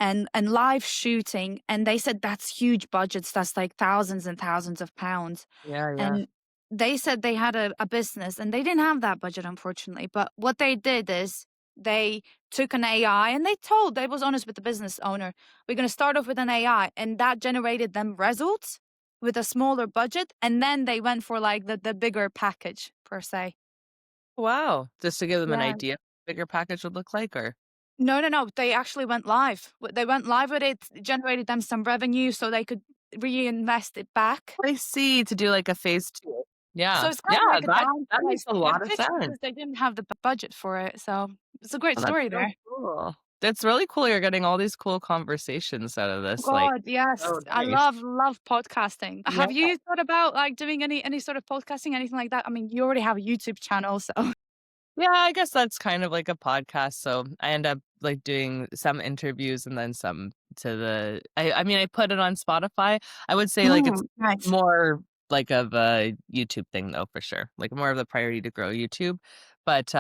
and live shooting, and they said that's huge budgets. That's like thousands and thousands of pounds. Yeah, yeah. And they said they had a business and they didn't have that budget, unfortunately. But what they did is they took an AI and they was honest with the business owner, we're going to start off with an AI. And that generated them results with a smaller budget. And then they went for like the bigger package per se. Wow. Just to give them an Yeah. idea what a bigger package would look like or No, no, no. They actually went live. They went live with it, generated them some revenue so they could reinvest it back. I see to do like a phase two. So Yeah. it's kind Yeah, of like a that makes downsized a lot of package sense. because they didn't have the budget for it. So it's a great Oh, that's story so there. cool. That's really cool you're getting all these cool conversations out of this, like, God, yes. so I nice. love podcasting. Yeah. Have you thought about like doing any sort of podcasting, anything like that? I mean, you already have a YouTube channel, so Yeah, I guess that's kind of like a podcast, so I end up, like, doing some interviews and then some to the I mean, I put it on Spotify. I would say, like, it's nice. more like of a YouTube thing though, for sure, like, more of the priority to grow YouTube, but,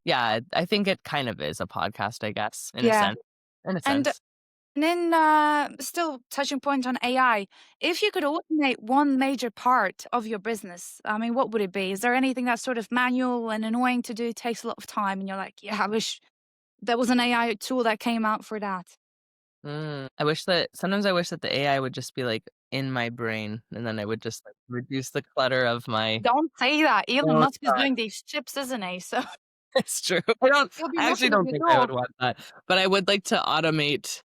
yeah, I think it kind of is a podcast, I guess, in a Yeah. sense in a And sense. then still touching point on AI, if you could automate one major part of your business, I mean, what would it be? Is there anything that's sort of manual and annoying to do, takes a lot of time, and you're like, yeah, I wish there was an AI tool that came out for that. I wish that sometimes I wish that the AI would just be, like, in my brain, and then I would just, like, reduce the clutter of my Don't say that. Elon own Musk is thoughts. doing these chips, isn't he? So It's true. he'll be I actually knocking on don't your think I door. would want that, but I would like to automate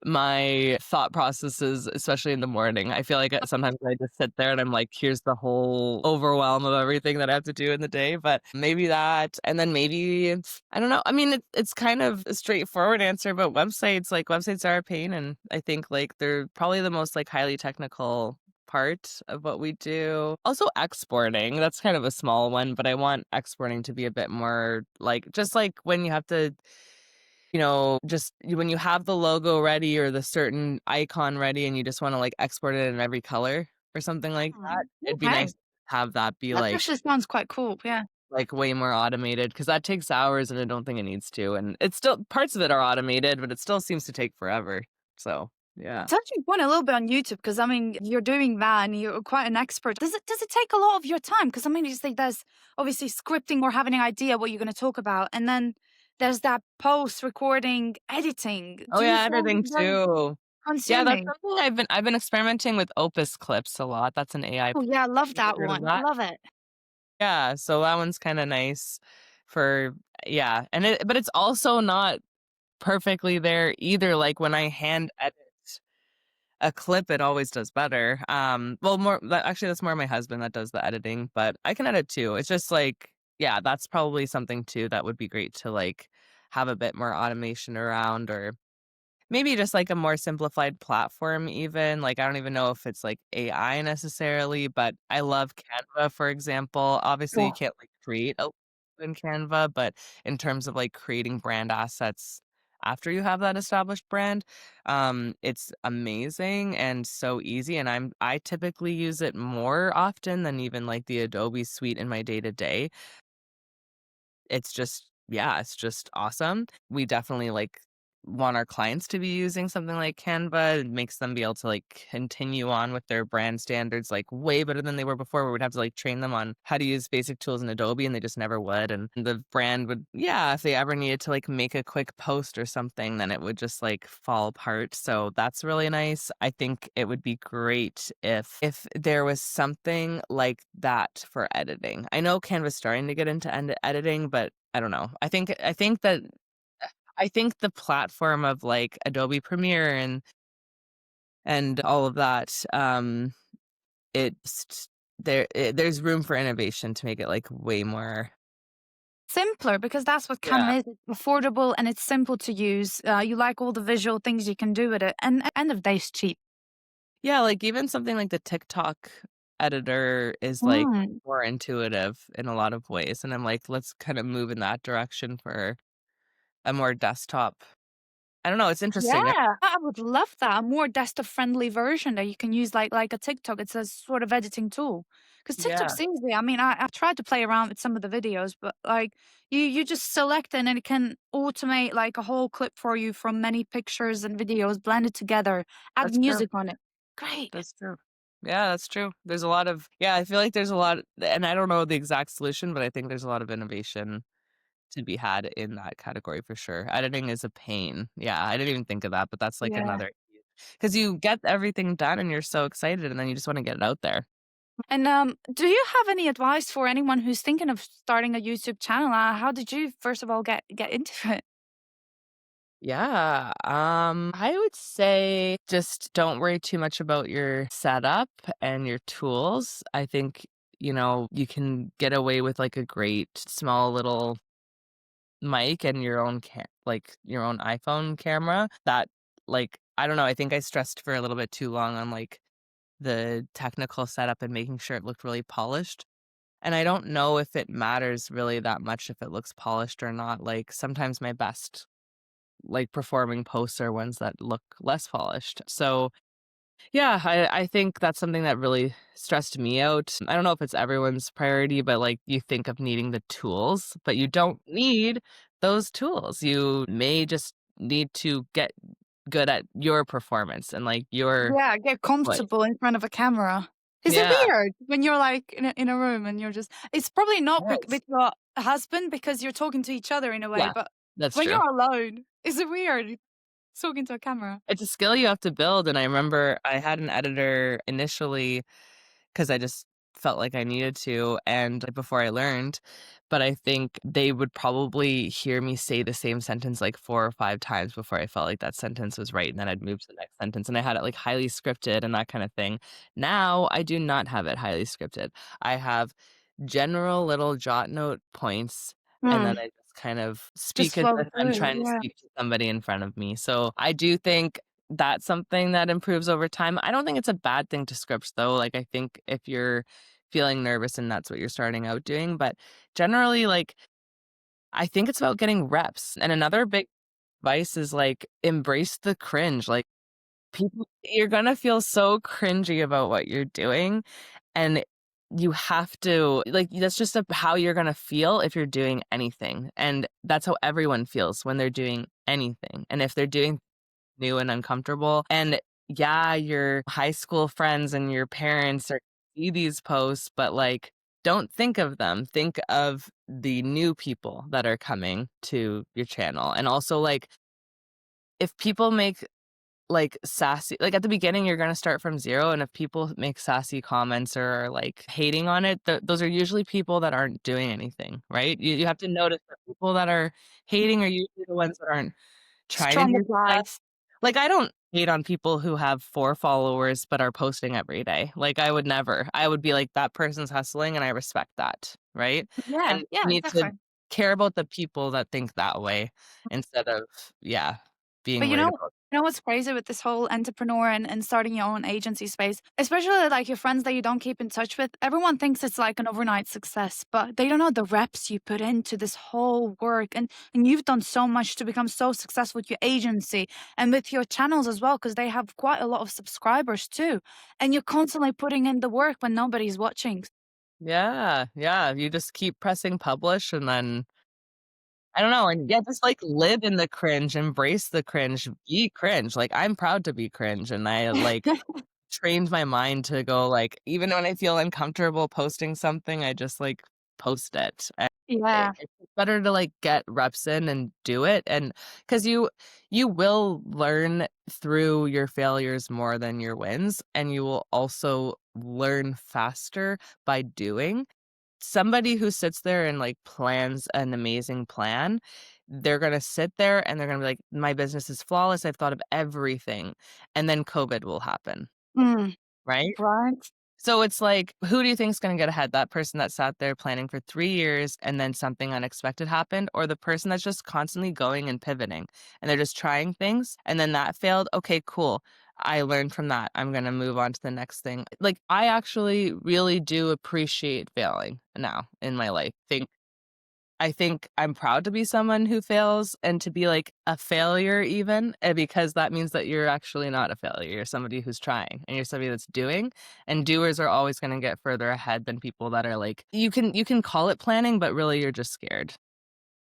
my thought processes, especially in the morning. I feel like, sometimes I just sit there and I'm like, "Here's the whole overwhelm of everything that I have to do in the day," but maybe that, and then maybe I don't know. I mean, it's kind of a straightforward answer, but websites are a pain, and I think, like, they're probably the most, like, highly technical part of what we do. Also exporting, that's kind of a small one, but I want exporting to be a bit more, like just like when you have to just when you have the logo ready or the certain icon ready and you just wanna, like, export it in every color or something like that, Hmm. it'd be nice Okay. to have that be That like actually sounds quite cool. Yeah. like, way more automated because that takes hours, and I don't think it needs to, and it's still parts of it are automated, but it still seems to take forever. So, yeah. Touching point a little bit on YouTube, because I mean, you're doing that and you're quite an expert. Does it take a lot of your time? Because I mean, you think there's obviously scripting or having an idea what you're going to talk about, and then there's that post recording, editing. Oh, Do you yeah, find editing it very too. Yeah, that's consuming? something I've been experimenting with Opus Clips a lot. That's an AI Oh yeah, I love you that heard of one. that? Love it. Yeah, so that one's kinda nice for yeah, and but it's also not perfectly there either, like, when I hand edit a clip, it always does better. Well, actually, that's more my husband that does the editing, but I can edit too. It's just like, yeah, that's probably something too that would be great to like have a bit more automation around, or maybe just like a more simplified platform even, like, I don't even know if it's like AI necessarily, but I love Canva, for example. Obviously, you Oh. can't like create a in Canva, but in terms of like creating brand assets after you have that established brand, it's amazing and so easy, and I typically use it more often than even like the Adobe suite in my day-to-day. It's just yeah, it's just awesome. We definitely, like, want our clients to be using something like Canva. It makes them be able to, like, continue on with their brand standards, like, way better than they were before, where we'd have to, like, train them on how to use basic tools in Adobe, and they just never would, and the brand would yeah, if they ever needed to, like, make a quick post or something, then it would just, like, fall apart, so that's really nice. I think it would be great if there was something like that for editing. I know Canva's starting to get into editing, but I don't know. I think the platform of, like, Adobe Premiere and all of that, it's there's room for innovation to make it, like, way more Simpler, because that's what yeah. Canva is. It's affordable and it's simple to use. You like all the visual things you can do with it, and at the end of the day, it's cheap. Yeah, like, even something like the TikTok editor is, like, Mm. more intuitive in a lot of ways, and I'm like, "Let's kinda move in that direction for a more desktop." I don't know, it's Yeah, interesting. I would love that. A more desktop friendly version that you can use like a TikTok. It's a sort of editing tool. Because Yeah, TikTok's easy. I mean, I've tried to play around with some of the videos, but like you just select it and it can automate like a whole clip for you from many pictures and videos blended together, add that's true. music on it. Great. That's true. Yeah, that's true. There's a lot of yeah, I feel like there's a lot and I don't know the exact solution, but I think there's a lot of innovation to be had in that category for sure. Editing is a pain. Yeah, I didn't even think of that, but that's like Yeah. another because you get everything done and you're so excited and then you just want to get it out there. And do you have any advice for anyone who's thinking of starting a YouTube channel? How did you first of all get into it? Yeah, I would say just don't worry too much about your setup and your tools. I think, you can get away with like a great small little mic and your own like your own iPhone camera that like I don't know, I think I stressed for a little bit too long on like the technical setup and making sure it looked really polished. And I don't know if it matters really that much if it looks polished or not. Like sometimes my best like performing posts are ones that look less polished. So yeah, I think that's something that really stressed me out. I don't know if it's everyone's priority, but like you think of needing the tools, but you don't need those tools. You may just need to get good at your performance and like your Yeah, get voice. comfortable in front of a camera. Is it Yeah. weird when you're like in a room and you're just it's probably not Yes. with your husband because you're talking to each other in a way, Yeah. but That's when true. you're alone, is it weird talking to a camera? It's a skill you have to build. And I remember I had an editor initially 'cause I just felt like I needed to and like, before I learned, but I think they would probably hear me say the same sentence like 4 or 5 times before I felt like that sentence was right, and then I'd move to the next sentence, and I had it, like, highly scripted and that kinda thing. Now, I do not have it highly scripted. I have general little jot note points, and then Mm, I just kind of just speak as flow if I'm through, trying to yeah. speak to somebody in front of me, so I do think that's something that improves over time. I don't think it's a bad thing to script though. Like I think if you're feeling nervous and that's what you're starting out doing, but generally like I think it's about getting reps. And another big advice is like embrace the cringe. Like people you're going to feel so cringy about what you're doing and you have to like, that's just how you're gonna feel if you're doing anything, and that's how everyone feels when they're doing anything, and if they're doing new and uncomfortable, and yeah, your high school friends and your parents are see these posts, but, like, don't think of them, think of the new people that are coming to your channel, and also, like, if people make like, sassy like, at the beginning, you're gonna start from 0, and if people make sassy comments or are, like, hating on it, those are usually people that aren't doing anything, right? You have to notice that people that are hating are usually the ones that aren't trying to Strong do stuff. advice. Like, I don't hate on people who have 4 followers but are posting every day. Like, I would never. I would be like, "That person's hustling, and I respect that," right? And Yeah, you yeah, need to definitely. care about the people that think that way instead of, yeah, being But worried about. you know what's crazy with this whole entrepreneur and starting your own agency space, especially like your friends that you don't keep in touch with, everyone thinks it's like an overnight success, but they don't know the reps you put into this whole work. And you've done so much to become so successful with your agency and with your channels as well, because they have quite a lot of subscribers too. And you're constantly putting in the work when nobody's watching. Yeah, yeah, you just keep pressing publish and then I don't know, and yeah, just, like, live in the cringe, embrace the cringe, be cringe, like, I'm proud to be cringe, and I, like, trained my mind to go, like, even when I feel uncomfortable posting something, I just, like, post it, and Yeah. it's better to, like, get reps in and do it, and 'cause you will learn through your failures more than your wins, and you will also learn faster by doing. Somebody who sits there and, like, plans an amazing plan, they're gonna sit there and they're gonna be like, "My business is flawless, I've thought of everything," and then COVID will happen, Mm, right? right. So it's like, who do you think is gonna get ahead? That person that sat there planning for 3 years and then something unexpected happened, or the person that's just constantly going and pivoting, and they're just trying things, and then that failed? Okay, cool. I learned from that. I'm gonna move on to the next thing. Like, I actually really do appreciate failing now in my life. I think I'm proud to be someone who fails and to be, like, a failure even, because that means that you're actually not a failure. You're somebody who's trying, and you're somebody that's doing, and doers are always gonna get further ahead than people that are, like you can call it planning, but really you're just scared.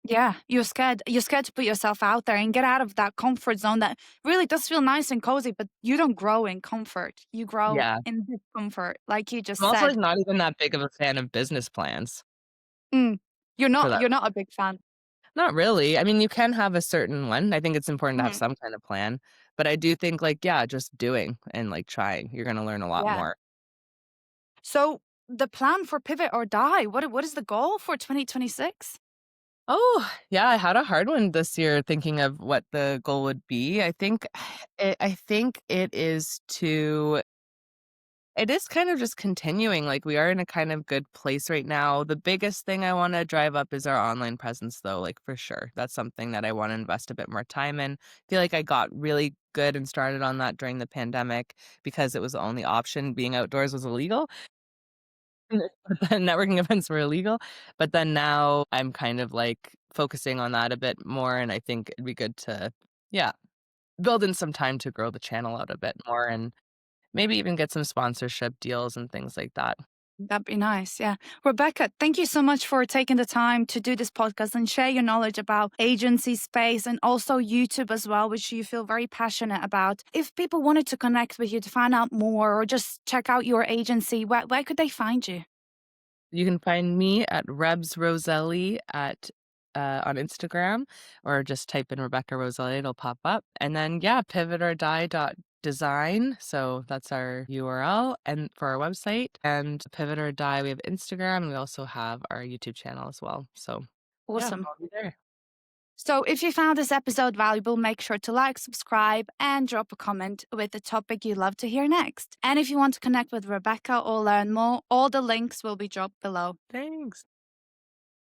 Yeah, you're scared. You're scared to put yourself out there and get out of that comfort zone that really does feel nice and cozy, but you don't grow in comfort. You grow Yeah. in discomfort, like you I'm just also, like, said. not even that big of a fan of business plans Mm. for that. You're not a big fan. Not really. I mean, you can have a certain one. I think it's important to have Mm. some kind of plan, but I do think, like, yeah, just doing and, like, trying, you're gonna learn a lot Yeah. more. So the plan for pivot or die, what is the goal for 2026? Oh, yeah, I had a hard one this year thinking of what the goal would be. I think it is kind of just continuing, like, we are in a kind of good place right now. The biggest thing I wanna drive up is our online presence, though, like, for sure. That's something that I wanna invest a bit more time in. Feel like I got really good and started on that during the pandemic because it was the only option. Being outdoors was illegal. Networking events were illegal, but then now I'm kind of, like, focusing on that a bit more, and I think it'd be good to, yeah, build in some time to grow the channel out a bit more and maybe even get some sponsorship deals and things like that. That'd be nice. Yeah. Rebecca, thank you so much for taking the time to do this podcast and share your knowledge about agency space and also YouTube as well, which you feel very passionate about. If people wanted to connect with you to find out more or just check out your agency, where could they find you? You can find me at Rebs Rosselli on Instagram, or just type in Rebecca Rosselli, it'll pop up. And then, yeah, pivotordie.design. So that's our URL and for our website. And Pivot or Die, we have Instagram, and we also have our YouTube channel as well. So yeah, Awesome. I'll be there. So, if you found this episode valuable, make sure to like, subscribe, and drop a comment with the topic you'd love to hear next. And if you want to connect with Rebecca or learn more, all the links will be dropped below. Thanks.